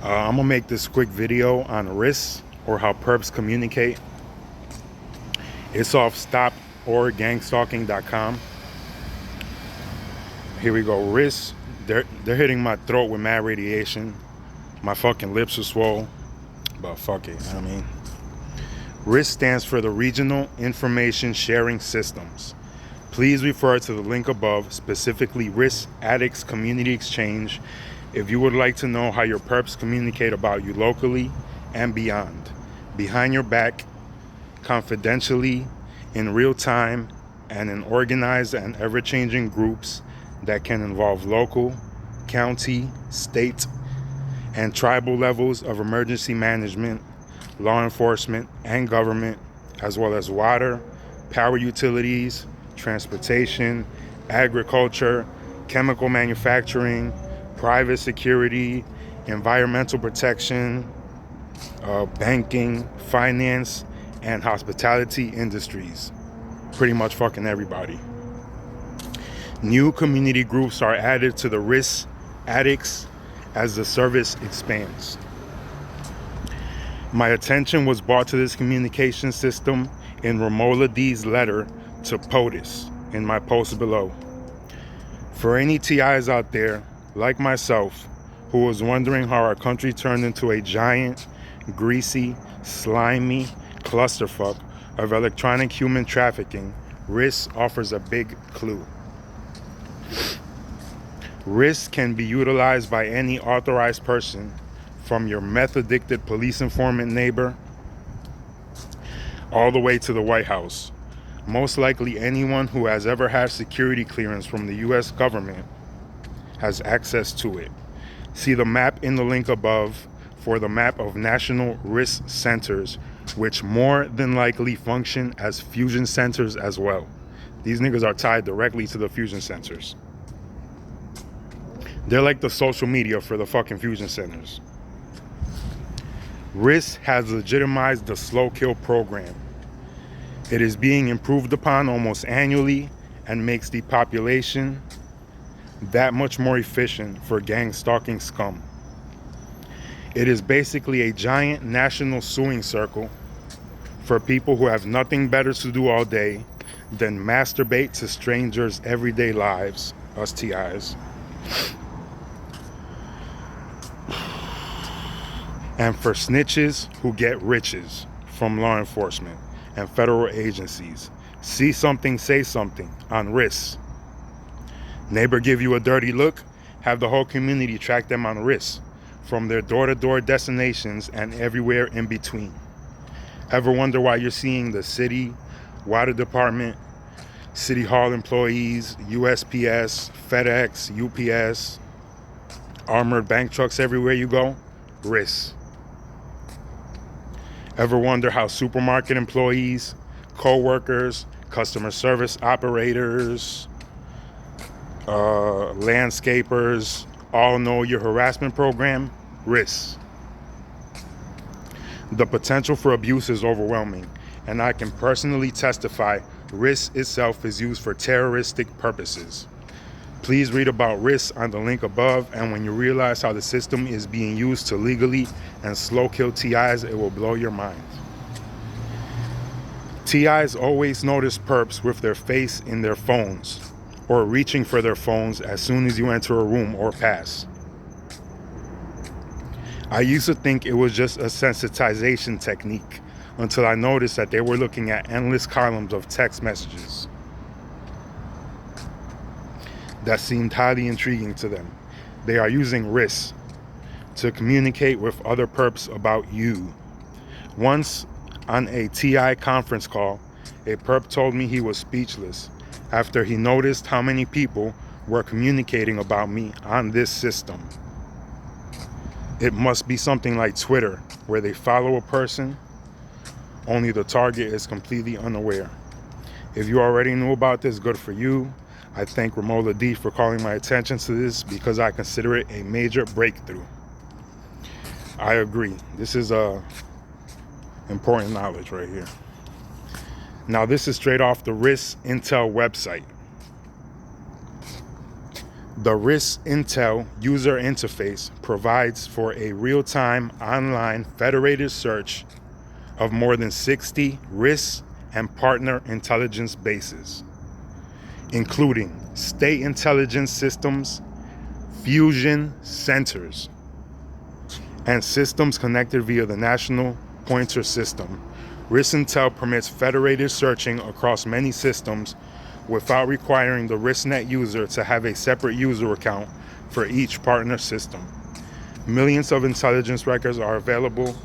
I'm gonna make this quick video on RISS, or how perps communicate. It's off stoporgangstalking.com. Here we go. RISS, they're hitting my throat with mad radiation. My fucking lips are swole, but fuck it, I mean. RISS stands for the Regional Information Sharing Systems. Please refer to the link above, specifically RISS ATIX Community Exchange, if you would like to know how your perps communicate about you locally and beyond, behind your back, confidentially, in real time, and in organized and ever-changing groups that can involve local, county, state, and tribal levels of emergency management, law enforcement, and government, as well as water, power utilities, transportation, agriculture, chemical manufacturing, private security, environmental protection, banking, finance, and hospitality industries. Pretty much fucking everybody. New community groups are added to the RISS ATIX as the service expands. My attention was brought to this communication system in Romola D's letter to POTUS in my post below. For any TIs out there, like myself, who was wondering how our country turned into a giant, greasy, slimy clusterfuck of electronic human trafficking, RISS offers a big clue. RISS can be utilized by any authorized person, from your meth-addicted police informant neighbor all the way to the White House. Most likely anyone who has ever had security clearance from the US government has access to it. See the map in the link above for the map of national RISS centers, which more than likely function as fusion centers as well. These niggas are tied directly to the fusion centers. They're like the social media for the fucking fusion centers. RISS has legitimized the slow kill program. It is being improved upon almost annually and makes the population that much more efficient for gang stalking scum. It is basically a giant national suing circle for people who have nothing better to do all day than masturbate to strangers' everyday lives, us TIs. And for snitches who get riches from law enforcement and federal agencies. See something, say something on RISS. Neighbor give you a dirty look, have the whole community track them on RISS, from their door-to-door destinations and everywhere in between. Ever wonder why you're seeing the city, water department, city hall employees, USPS, FedEx, UPS, armored bank trucks everywhere you go? RISS. Ever wonder how supermarket employees, co-workers, customer service operators, landscapers all know your harassment program? RISS. The potential for abuse is overwhelming, and I can personally testify RISS itself is used for terroristic purposes. Please read about RISS on the link above, and when you realize how the system is being used to legally and slow kill TIs, it will blow your mind. TIs always notice perps with their face in their phones, or reaching for their phones as soon as you enter a room or pass. I used to think it was just a sensitization technique until I noticed that they were looking at endless columns of text messages that seemed highly intriguing to them. They are using RISS to communicate with other perps about you. Once on a TI conference call, a perp told me he was speechless after he noticed how many people were communicating about me on this system. It must be something like Twitter, where they follow a person, only the target is completely unaware. If you already knew about this, good for you. I thank Romola D for calling my attention to this because I consider it a major breakthrough. I agree. This is important knowledge right here. Now, this is straight off the RISS Intel website. The RISS Intel user interface provides for a real-time online federated search of more than 60 RISS and partner intelligence bases, including state intelligence systems, fusion centers, and systems connected via the National Pointer System. RISS Intel permits federated searching across many systems without requiring the RISSnet user to have a separate user account for each partner system. Millions of intelligence records are available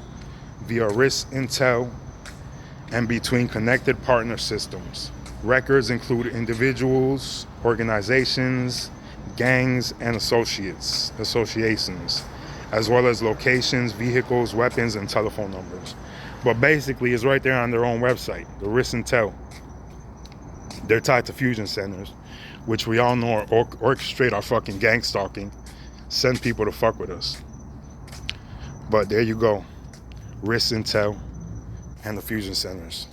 via RISS Intel and between connected partner systems. Records include individuals, organizations, gangs, and associations, as well as locations, vehicles, weapons, and telephone numbers. But basically, it's right there on their own website, the RISS Intel. They're tied to fusion centers, which we all know orchestrate our fucking gang stalking, send people to fuck with us. But there you go, RISS Intel and the fusion centers.